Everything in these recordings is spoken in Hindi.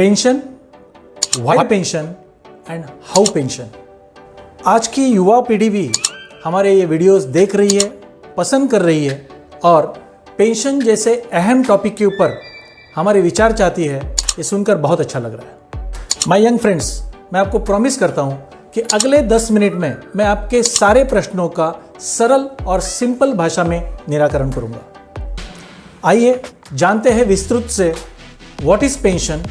Pension, why pension and how pension. आज की युवा पीढ़ी भी हमारे ये वीडियोस देख रही है, पसंद कर रही है और पेंशन जैसे अहम टॉपिक के ऊपर हमारे विचार चाहती है। ये सुनकर बहुत अच्छा लग रहा है। माय यंग फ्रेंड्स, मैं आपको प्रॉमिस करता हूँ कि अगले 10 मिनट में मैं आपके सारे प्रश्नों का सरल और सिंपल भाषा में निराकरण करूँगा। आइए जानते हैं विस्तृत से what is pension,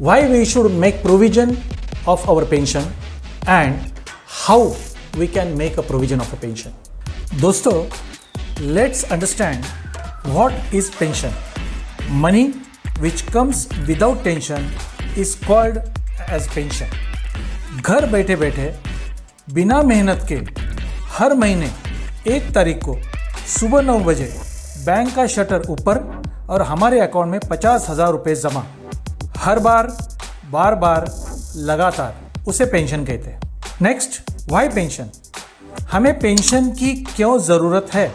why we should make provision of our pension and how we can make a provision of a pension. दोस्तों, let's understand what is pension. Money which comes without tension is called as pension. घर बैठे बैठे बिना मेहनत के हर महीने 1 तारीख को सुबह 9 बजे बैंक का शटर ऊपर और हमारे अकाउंट में 50,000 रुपये जमा, हर बार बार बार लगातार, उसे पेंशन कहते हैं। Next, why pension. हमें पेंशन की क्यों जरूरत है,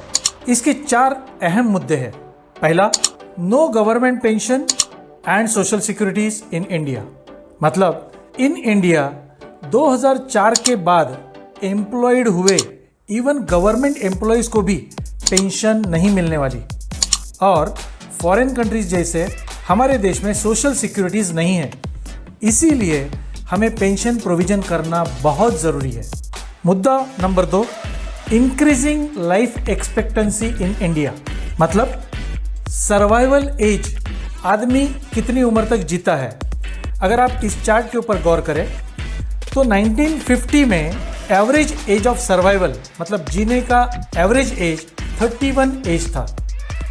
इसके 4 अहम मुद्दे हैं। पहला, no government pension and social securities in India. मतलब इन इंडिया 2004 के बाद एम्प्लॉयड हुए इवन गवर्नमेंट एम्प्लॉयज को भी पेंशन नहीं मिलने वाली। और फॉरेन कंट्रीज जैसे हमारे देश में सोशल सिक्योरिटीज नहीं है, इसीलिए हमें पेंशन प्रोविजन करना बहुत जरूरी है। मुद्दा नंबर 2, इंक्रीजिंग लाइफ एक्सपेक्टेंसी इन इंडिया। मतलब सर्वाइवल एज, आदमी कितनी उम्र तक जीता है। अगर आप इस चार्ट के ऊपर गौर करें तो 1950 में एवरेज एज ऑफ सर्वाइवल मतलब जीने का एवरेज एज 31 एज था।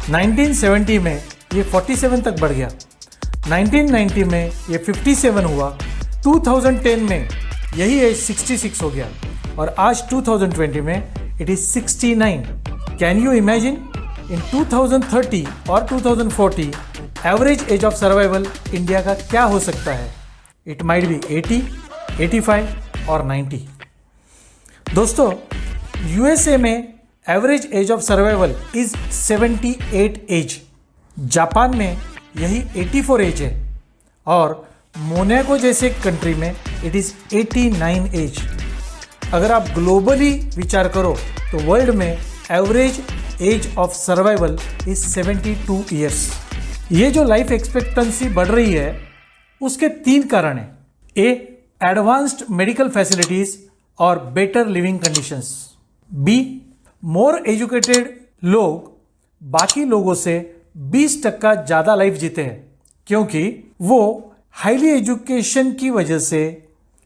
1970 में ये 47 तक बढ़ गया, 1990 में ये 57 हुआ, 2010 में यही एज 66 हो गया और आज 2020 में it is 69। Can you imagine in 2030 और 2040 average age of survival India का क्या हो सकता है? इट माइट बी 80, 85 और 90। दोस्तों, यूएसए में average age of survival is 78 age, Japan में यही 84 एज है और मोनाको जैसे कंट्री में इट इज 89 एज। अगर आप ग्लोबली विचार करो तो वर्ल्ड में average age of survival is 72 years. ये जो लाइफ एक्सपेक्टेंसी बढ़ रही है उसके 3 कारण हैं। ए, एडवांस्ड मेडिकल फैसिलिटीज और better living conditions. B, more educated लोग बाकी लोगों से 20% ज़्यादा लाइफ जीते हैं क्योंकि वो हाईली एजुकेशन की वजह से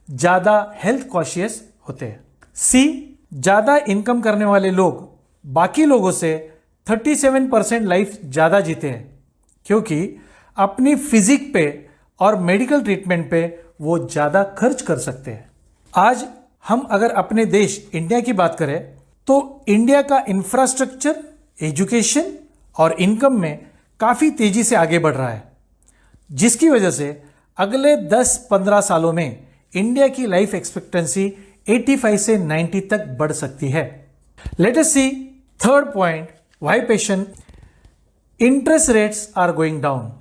ज़्यादा हेल्थ कॉशियस होते हैं। सी, ज़्यादा इनकम करने वाले लोग बाकी लोगों से 37% लाइफ ज़्यादा जीते हैं क्योंकि अपनी फिजिक पे और मेडिकल ट्रीटमेंट पे वो ज़्यादा खर्च कर सकते हैं। आज हम अगर अपने देश इंडिया की बात करें तो इंडिया का इंफ्रास्ट्रक्चर, एजुकेशन और इनकम में काफ़ी तेजी से आगे बढ़ रहा है, जिसकी वजह से अगले 10-15 सालों में इंडिया की लाइफ एक्सपेक्टेंसी 85 से 90 तक बढ़ सकती है। Let us see third point, why pension. Interest rates are going down.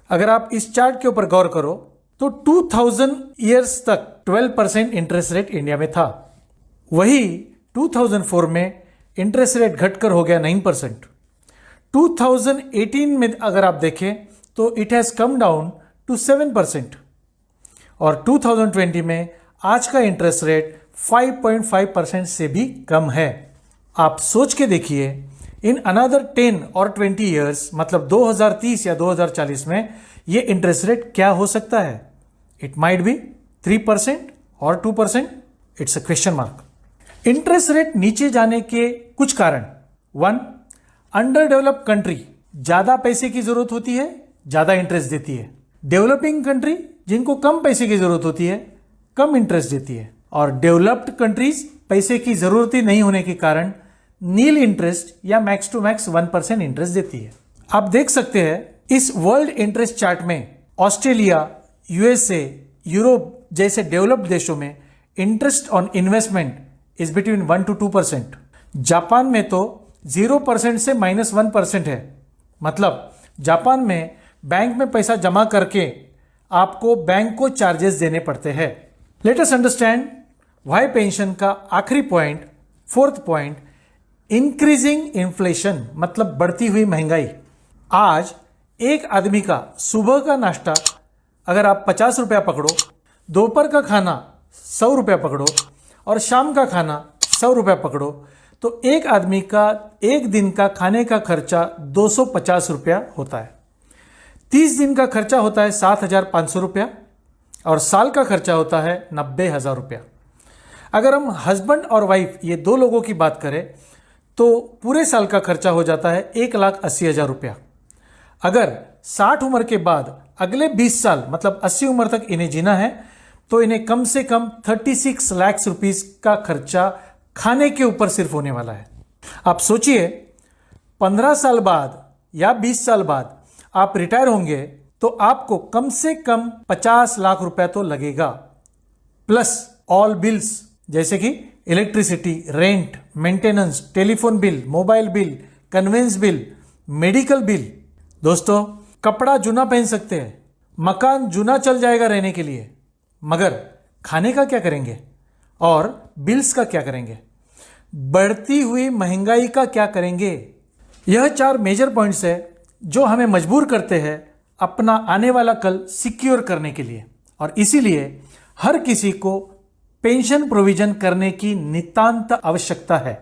अगर आप इस चार्ट के ऊपर गौर करो तो 2000 ईयर्स तक 12% इंटरेस्ट रेट इंडिया में था। वही 2004 में इंटरेस्ट रेट घटकर हो गया 9%। 2018 में अगर आप देखें तो it has come down to 7% और 2020 में आज का इंटरेस्ट रेट 5.5% से भी कम है। आप सोच के देखिए, इन अनदर 10 और 20 ईयर्स मतलब 2030 या 2040 में ये इंटरेस्ट रेट क्या हो सकता है? इट माइट बी 3% और 2%। It's a question mark. Interest rate नीचे जाने के कुछ कारण। 1, अंडर डेवलप्ड कंट्री, ज्यादा पैसे की जरूरत होती है, ज्यादा इंटरेस्ट देती है। डेवलपिंग कंट्री, जिनको कम पैसे की जरूरत होती है, कम इंटरेस्ट देती है। और डेवलप्ड कंट्रीज पैसे की जरूरत ही नहीं होने के कारण नील इंटरेस्ट या मैक्स टू मैक्स 1% इंटरेस्ट देती है। आप देख सकते हैं इस वर्ल्ड इंटरेस्ट चार्ट में ऑस्ट्रेलिया, यूएसए, यूरोप जैसे डेवलप्ड देशों में interest on investment is between 1 to 2%। Japan में तो 0% से -1% है। मतलब जापान में बैंक में पैसा जमा करके आपको बैंक को चार्जेस देने पड़ते हैं। Let us understand why pension का आखिरी point, fourth point, increasing inflation, मतलब बढ़ती हुई महंगाई। आज एक आदमी का सुबह का नाश्ता अगर आप 50 रुपया पकड़ो, दोपहर का खाना 100 रुपया पकड़ो और शाम का खाना 100 रुपया पकड़ो, तो एक आदमी का एक दिन का खाने का खर्चा 250 रुपया होता है। 30 दिन का खर्चा होता है 7,500 रुपया और साल का खर्चा होता है 90,000 रुपया। अगर हम हस्बैंड और वाइफ ये दो लोगों की बात करें तो पूरे साल का खर्चा हो जाता है 1,80,000 रुपया। अगर 60 उम्र के बाद अगले 20 साल मतलब 80 उम्र तक इन्हें जीना है तो इन्हें कम से कम 36 लाख रुपीस का खर्चा खाने के ऊपर सिर्फ होने वाला है। आप सोचिए 15 साल बाद या 20 साल बाद आप रिटायर होंगे तो आपको कम से कम 50 लाख रुपया तो लगेगा, प्लस ऑल बिल्स जैसे कि electricity, rent, maintenance, telephone bill, mobile bill, conveyance bill, medical bill. दोस्तों, कपड़ा जूना पहन सकते हैं, मकान जूना चल जाएगा रहने के लिए, मगर खाने का क्या करेंगे और बिल्स का क्या करेंगे, बढ़ती हुई महंगाई का क्या करेंगे। यह 4 मेजर पॉइंट्स है जो हमें मजबूर करते हैं अपना आने वाला कल सिक्योर करने के लिए, और इसीलिए हर किसी को पेंशन प्रोविजन करने की नितांत आवश्यकता है।